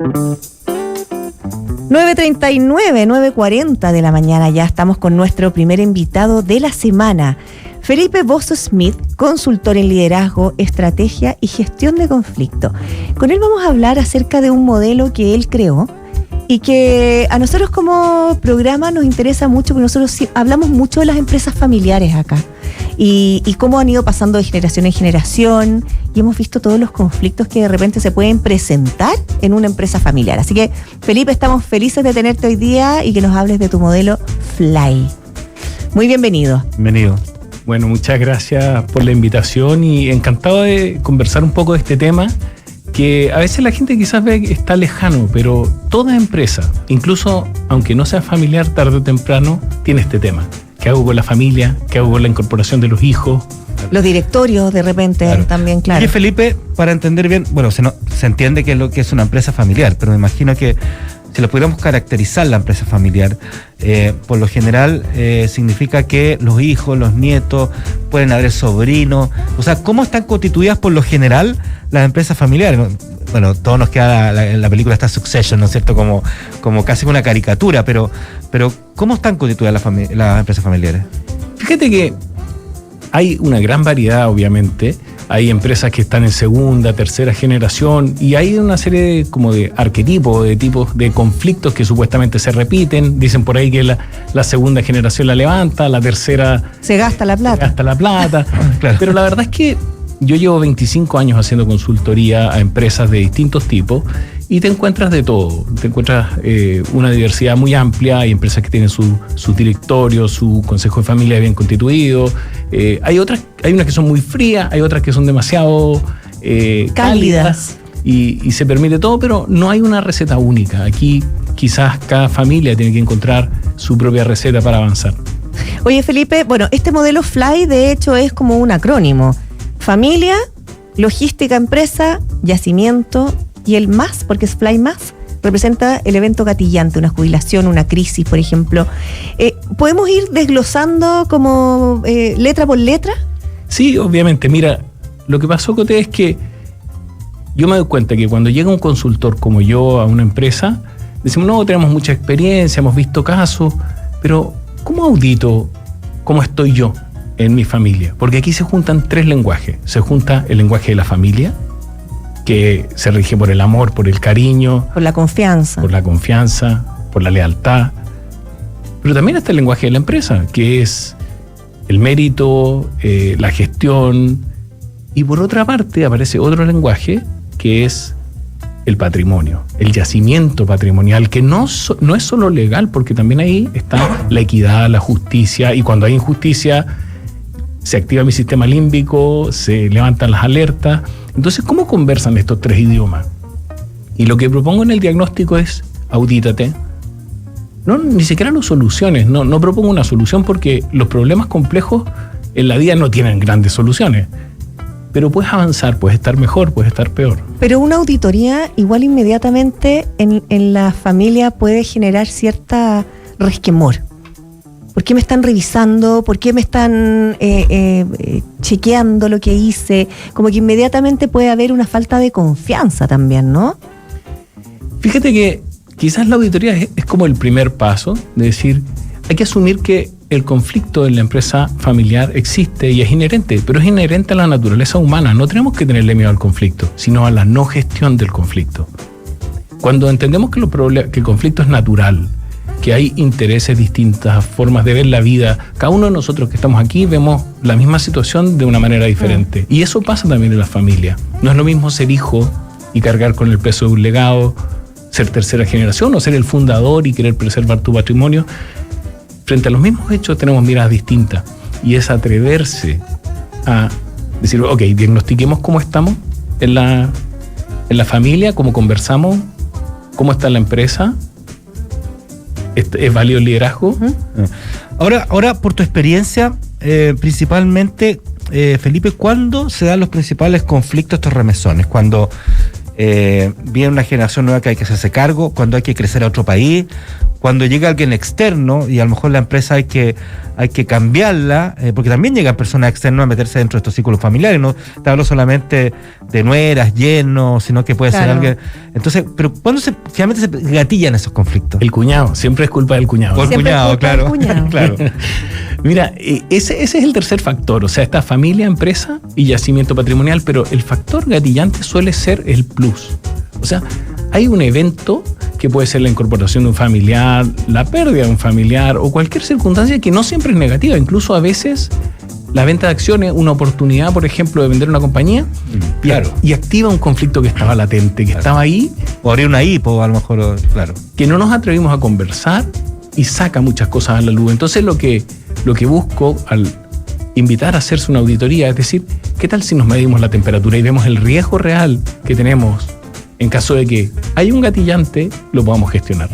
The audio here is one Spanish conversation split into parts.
9:39, 9:40 de la mañana, ya estamos con nuestro primer invitado de la semana, Felipe Bozo Smith, consultor en liderazgo, estrategia y gestión de conflicto. Con él vamos a hablar acerca de un modelo que él creó y que a nosotros como programa nos interesa mucho, porque nosotros hablamos mucho de las empresas familiares acá y cómo han ido pasando de generación en generación, y hemos visto todos los conflictos que de repente se pueden presentar en una empresa familiar. Así que, Felipe, estamos felices de tenerte hoy día y que nos hables de tu modelo Fly. Muy bienvenido. Bienvenido. Bueno, muchas gracias por la invitación y encantado de conversar un poco de este tema que a veces la gente quizás ve que está lejano, pero toda empresa, incluso aunque no sea familiar, tarde o temprano tiene este tema. ¿Qué hago con la familia? ¿Qué hago con la incorporación de los hijos? Los directorios de repente, claro. También, claro. Oye, Felipe, para entender bien, bueno, se entiende que es lo que es una empresa familiar, pero me imagino que si lo pudiéramos caracterizar la empresa familiar, por lo general significa que los hijos, los nietos, pueden haber sobrinos. O sea, ¿cómo están constituidas por lo general las empresas familiares? Bueno, todo nos queda, la película está Succession, ¿no es cierto? Como casi una caricatura, pero ¿cómo están constituidas las empresas familiares? Fíjate que hay una gran variedad, obviamente. Hay empresas que están en segunda, tercera generación, y hay una serie de arquetipos, de tipos de conflictos que supuestamente se repiten. Dicen por ahí que la segunda generación la levanta, la tercera se gasta la plata. Claro. Pero la verdad es que yo llevo 25 años haciendo consultoría a empresas de distintos tipos y te encuentras de todo. Te encuentras una diversidad muy amplia. Hay empresas que tienen su directorio, su consejo de familia bien constituido. Hay unas que son muy frías, hay otras que son demasiado cálidas. Y se permite todo, pero no hay una receta única. Aquí quizás cada familia tiene que encontrar su propia receta para avanzar. Oye, Felipe, bueno, este modelo Fly de hecho es como un acrónimo. Familia, logística empresa, yacimiento y el más, porque es Fly más, representa el evento gatillante, una jubilación, una crisis, por ejemplo. ¿Podemos ir desglosando como letra por letra? Sí, obviamente. Mira, lo que pasó, Coté, es que yo me doy cuenta que cuando llega un consultor como yo a una empresa, decimos, no, tenemos mucha experiencia, hemos visto casos, pero ¿cómo audito cómo estoy yo en mi familia? Porque aquí se juntan tres lenguajes. Se junta el lenguaje de la familia, que se rige por el amor, por el cariño. Por la confianza. Por la confianza, por la lealtad. Pero también está el lenguaje de la empresa, que es el mérito, la gestión. Y por otra parte aparece otro lenguaje, que es el patrimonio, el yacimiento patrimonial, que no es solo legal, porque también ahí está la equidad, la justicia, y cuando hay injusticia se activa mi sistema límbico, se levantan las alertas. Entonces, ¿cómo conversan estos tres idiomas? Y lo que propongo en el diagnóstico es audítate. No, ni siquiera lo soluciones, no propongo una solución, porque los problemas complejos en la vida no tienen grandes soluciones. Pero puedes avanzar, puedes estar mejor, puedes estar peor. Pero una auditoría igual inmediatamente en la familia puede generar cierta resquemor. ¿Por qué me están revisando? ¿Por qué me están chequeando lo que hice? Como que inmediatamente puede haber una falta de confianza también, ¿no? Fíjate que quizás la auditoría es como el primer paso de decir, hay que asumir que el conflicto en la empresa familiar existe y es inherente, pero es inherente a la naturaleza humana. No tenemos que tenerle miedo al conflicto, sino a la no gestión del conflicto. Cuando entendemos que el conflicto es natural, que hay intereses, distintas formas de ver la vida, cada uno de nosotros que estamos aquí vemos la misma situación de una manera diferente. Y eso pasa también en la familia. No es lo mismo ser hijo y cargar con el peso de un legado, ser tercera generación o ser el fundador y querer preservar tu patrimonio. Frente a los mismos hechos tenemos miradas distintas, y es atreverse a decir, ok, diagnostiquemos cómo estamos en la familia, cómo conversamos, cómo está la empresa. ¿Es válido el liderazgo? Ahora, por tu experiencia, principalmente, Felipe, ¿cuándo se dan los principales conflictos, estos remesones? Cuando viene una generación nueva que hay que hacerse cargo, cuando hay que crecer a otro país, cuando llega alguien externo y a lo mejor la empresa hay que cambiarla, porque también llegan personas externas a meterse dentro de estos círculos familiares. No te hablo solamente de nueras, yernos, sino que puede ser alguien. Entonces, pero ¿cuándo finalmente se gatillan esos conflictos? El cuñado, siempre es culpa del cuñado. O el cuñado, claro. Claro. Mira, ese es el tercer factor, o sea, está familia, empresa y yacimiento patrimonial, pero el factor gatillante suele ser el plus. O sea, hay un evento que puede ser la incorporación de un familiar, la pérdida de un familiar o cualquier circunstancia que no siempre es negativa. Incluso a veces la venta de acciones, una oportunidad, por ejemplo, de vender una compañía, claro, y activa un conflicto que estaba latente, que estaba ahí. O abrir una IPO, a lo mejor, claro. Que no nos atrevimos a conversar y saca muchas cosas a la luz. Entonces lo que busco al invitar a hacerse una auditoría es decir, ¿qué tal si nos medimos la temperatura y vemos el riesgo real que tenemos en caso de que hay un gatillante, lo podamos gestionar?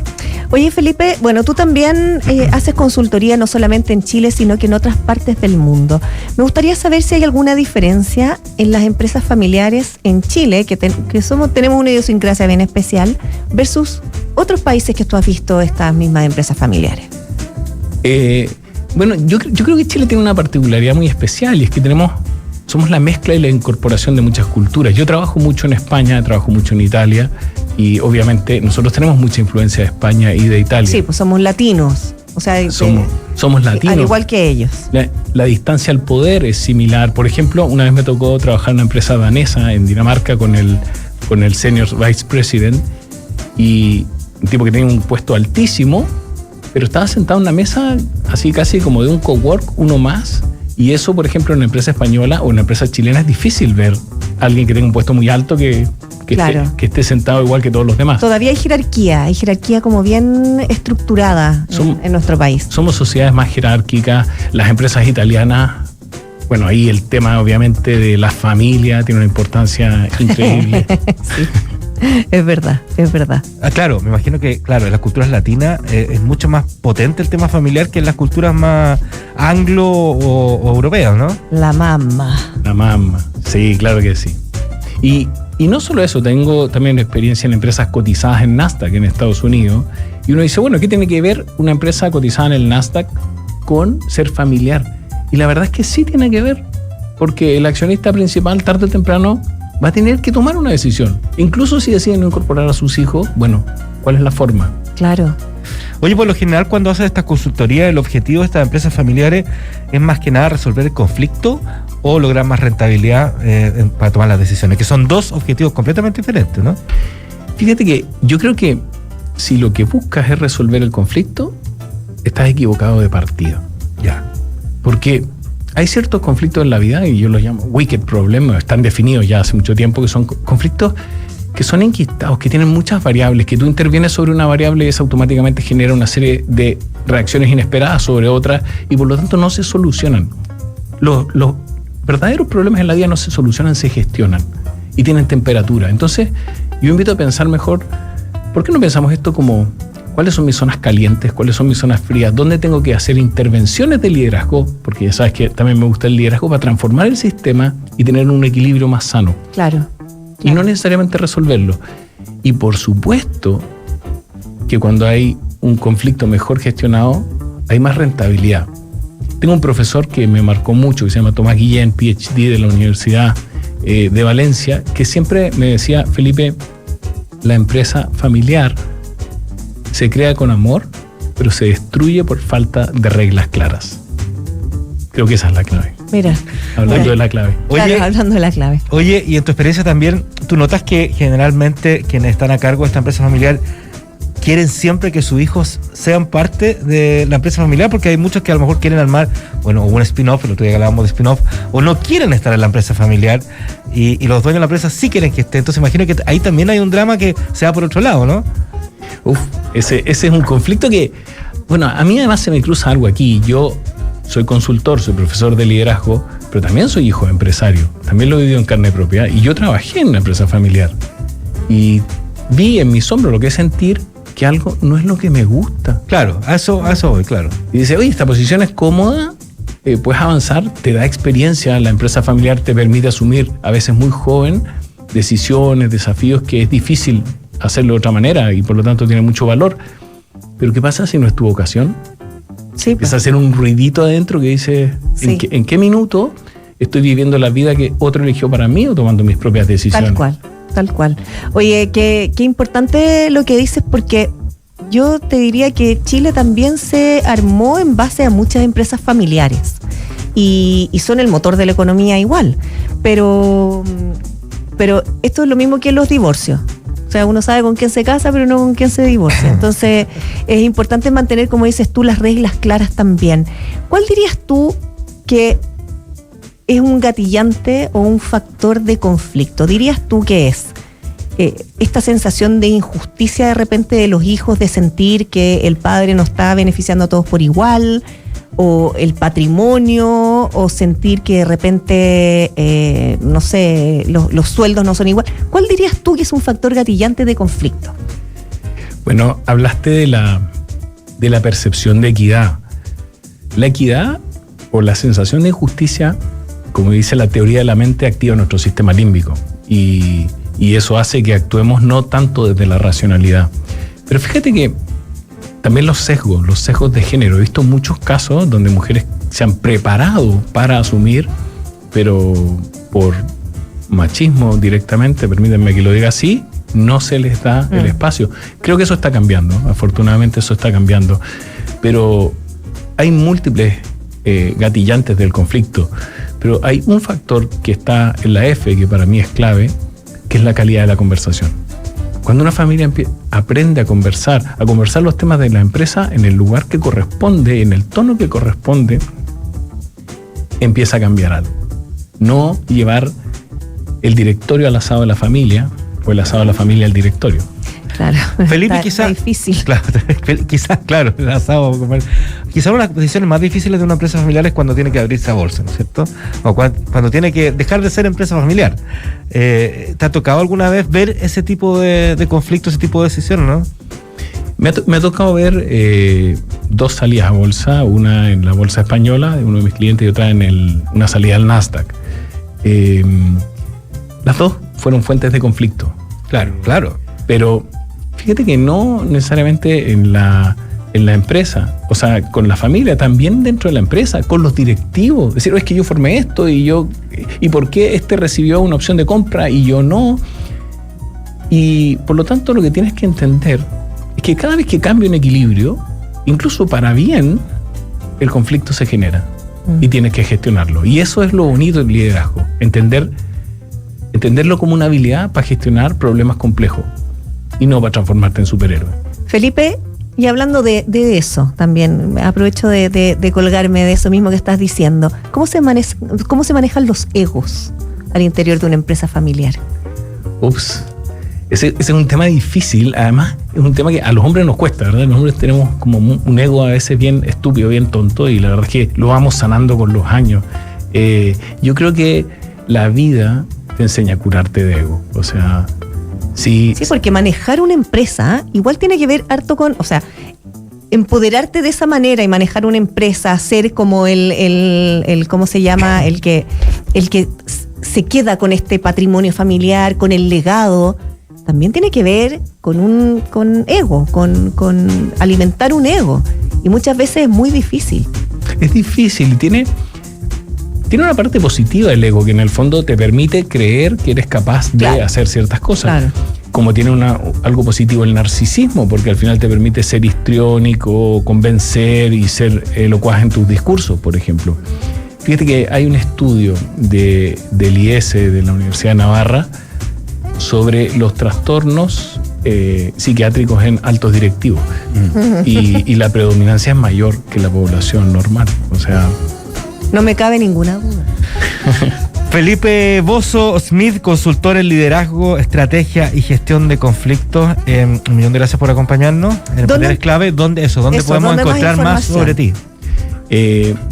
Oye, Felipe, bueno, tú también haces consultoría no solamente en Chile, sino que en otras partes del mundo. Me gustaría saber si hay alguna diferencia en las empresas familiares en Chile, que tenemos una idiosincrasia bien especial, versus otros países que tú has visto estas mismas empresas familiares. Bueno, yo creo que Chile tiene una particularidad muy especial y es que somos la mezcla y la incorporación de muchas culturas. Yo trabajo mucho en España, trabajo mucho en Italia y obviamente nosotros tenemos mucha influencia de España y de Italia. Sí, pues somos latinos. O sea, somos latinos. Al igual que ellos. La distancia al poder es similar. Por ejemplo, una vez me tocó trabajar en una empresa danesa en Dinamarca con el Senior Vice President y un tipo que tenía un puesto altísimo, pero estaba sentado en una mesa así casi como de un cowork, uno más. Y eso, por ejemplo, en una empresa española o en una empresa chilena es difícil ver a alguien que tenga un puesto muy alto que esté sentado igual que todos los demás. Todavía hay jerarquía como bien estructurada en nuestro país. Somos sociedades más jerárquicas. Las empresas italianas, bueno, ahí el tema obviamente de la familia tiene una importancia increíble. Sí. Es verdad. Claro, me imagino que, en las culturas latinas es mucho más potente el tema familiar que en las culturas más anglo o europeas, ¿no? La mamá, sí, claro que sí. Y no solo eso, tengo también experiencia en empresas cotizadas en Nasdaq en Estados Unidos, y uno dice, bueno, ¿qué tiene que ver una empresa cotizada en el Nasdaq con ser familiar? Y la verdad es que sí tiene que ver, porque el accionista principal tarde o temprano va a tener que tomar una decisión. Incluso si deciden no incorporar a sus hijos, bueno, ¿cuál es la forma? Claro. Oye, por lo general, cuando haces estas consultorías, el objetivo de estas empresas familiares es más que nada resolver el conflicto o lograr más rentabilidad para tomar las decisiones, que son dos objetivos completamente diferentes, ¿no? Fíjate que yo creo que si lo que buscas es resolver el conflicto, estás equivocado de partida. Ya. Porque hay ciertos conflictos en la vida, y yo los llamo wicked problems, están definidos ya hace mucho tiempo, que son conflictos que son enquistados, que tienen muchas variables, que tú intervienes sobre una variable y eso automáticamente genera una serie de reacciones inesperadas sobre otras y por lo tanto no se solucionan. Los verdaderos problemas en la vida no se solucionan, se gestionan y tienen temperatura. Entonces, yo invito a pensar mejor, ¿por qué no pensamos esto como cuáles son mis zonas calientes, cuáles son mis zonas frías, dónde tengo que hacer intervenciones de liderazgo, porque ya sabes que también me gusta el liderazgo para transformar el sistema y tener un equilibrio más sano. Claro. Y no necesariamente resolverlo. Y por supuesto que cuando hay un conflicto mejor gestionado, hay más rentabilidad. Tengo un profesor que me marcó mucho, que se llama Tomás Guillén, PhD de la Universidad de Valencia, que siempre me decía, Felipe, la empresa familiar se crea con amor, pero se destruye por falta de reglas claras. Creo que esa es la clave. Mira. Hablando de la clave. Claro, hablando de la clave. Oye, y en tu experiencia también, ¿tú notas que generalmente quienes están a cargo de esta empresa familiar quieren siempre que sus hijos sean parte de la empresa familiar? Porque hay muchos que a lo mejor quieren armar, un spin-off, el otro día hablábamos de spin-off, o no quieren estar en la empresa familiar y los dueños de la empresa sí quieren que esté. Entonces imagino que ahí también hay un drama que se va por otro lado, ¿no? Ese es un conflicto que, a mí además se me cruza algo aquí. Yo soy consultor, soy profesor de liderazgo, pero también soy hijo de empresario. También lo he vivido en carne propia y yo trabajé en una empresa familiar y vi en mis hombros lo que es sentir que algo no es lo que me gusta. Claro, a eso voy, claro. Y dice, oye, esta posición es cómoda, puedes avanzar, te da experiencia, la empresa familiar te permite asumir, a veces muy joven, decisiones, desafíos que es difícil hacerlo de otra manera y por lo tanto tiene mucho valor. Pero ¿qué pasa si no es tu vocación? Sí, Empieza a hacer un ruidito adentro que dice, Sí. ¿en qué minuto estoy viviendo la vida que otro eligió para mí o tomando mis propias decisiones? Tal cual. Oye, qué importante lo que dices, porque yo te diría que Chile también se armó en base a muchas empresas familiares y son el motor de la economía igual, pero esto es lo mismo que los divorcios. O sea, uno sabe con quién se casa, pero no con quién se divorcia. Entonces, es importante mantener, como dices tú, las reglas claras también. ¿Cuál dirías tú que es un gatillante o un factor de conflicto? ¿Dirías tú que es esta sensación de injusticia de repente de los hijos, de sentir que el padre no está beneficiando a todos por igual, o el patrimonio, o sentir que de repente, no sé, los sueldos no son igual? ¿Cuál dirías tú que es un factor gatillante de conflicto? Bueno, hablaste de la percepción de equidad. La equidad o la sensación de injusticia, como dice la teoría de la mente, activa nuestro sistema límbico y eso hace que actuemos no tanto desde la racionalidad. Pero fíjate que también los sesgos de género. He visto muchos casos donde mujeres se han preparado para asumir, pero por machismo directamente, permítanme que lo diga así, no se les da el espacio. Creo que eso está cambiando, afortunadamente eso está cambiando. Pero hay múltiples gatillantes del conflicto. Pero hay un factor que está en la F, que para mí es clave, que es la calidad de la conversación. Cuando una familia aprende a conversar los temas de la empresa en el lugar que corresponde, en el tono que corresponde, empieza a cambiar algo. No llevar el directorio al asado de la familia o el asado de la familia al directorio. Claro, Felipe, está difícil. Claro, claro, el asado. Quizás una de las decisiones más difíciles de una empresa familiar es cuando tiene que abrirse a bolsa, ¿no es cierto? O cuando tiene que dejar de ser empresa familiar. ¿Te ha tocado alguna vez ver ese tipo de conflictos, ese tipo de decisiones, no? Me ha tocado ver dos salidas a bolsa, una en la bolsa española de uno de mis clientes y otra en una salida al Nasdaq. Las dos fueron fuentes de conflicto. Claro. Pero fíjate que no necesariamente en la empresa, o sea, con la familia, también dentro de la empresa, con los directivos. Es decir, es que yo formé esto y ¿por qué este recibió una opción de compra y yo no? Y por lo tanto lo que tienes que entender es que cada vez que cambia un equilibrio, incluso para bien, el conflicto se genera y tienes que gestionarlo. Y eso es lo bonito del liderazgo, entenderlo como una habilidad para gestionar problemas complejos y no para transformarte en superhéroe. Felipe, y hablando de eso también, aprovecho de colgarme de eso mismo que estás diciendo. ¿Cómo se manejan los egos al interior de una empresa familiar? Ese es un tema difícil. Además, es un tema que a los hombres nos cuesta, ¿verdad? Los hombres tenemos como un ego a veces bien estúpido, bien tonto, y la verdad es que lo vamos sanando con los años. Yo creo que la vida te enseña a curarte de ego. O sea, sí, porque manejar una empresa igual tiene que ver harto con, o sea, empoderarte de esa manera y manejar una empresa, ser como el ¿cómo se llama? El que se queda con este patrimonio familiar, con el legado, también tiene que ver con ego, con alimentar un ego. Y muchas veces es muy difícil. Es difícil, tiene una parte positiva el ego, que en el fondo te permite creer que eres capaz de hacer ciertas cosas. Claro. Como tiene algo positivo el narcisismo, porque al final te permite ser histriónico, convencer y ser locuaz en tus discursos, por ejemplo. Fíjate que hay un estudio del IES, de la Universidad de Navarra, sobre los trastornos psiquiátricos en altos directivos. Y la predominancia es mayor que la población normal. O sea, no me cabe ninguna duda. Felipe Bozo Smith, consultor en liderazgo, estrategia y gestión de conflictos. Un millón de gracias por acompañarnos. En Paneles Clave, ¿dónde podemos encontrar más sobre ti?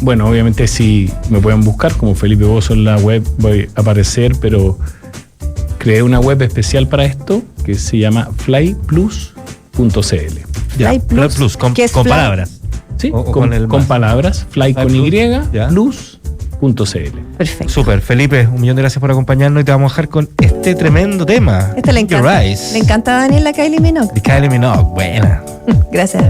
Bueno, obviamente si me pueden buscar como Felipe Bozo en la web, voy a aparecer, pero creé una web especial para esto que se llama flyplus.cl. Flyplus, con palabras. Sí, con palabras, fly con Y, plus, Perfecto. Súper, Felipe, 1.000.000 de gracias por acompañarnos y te vamos a dejar con este tremendo tema. Esta le encanta. Your Eyes. Le encanta a Daniel la Kylie Minogue. De Kylie Minogue, buena. Gracias.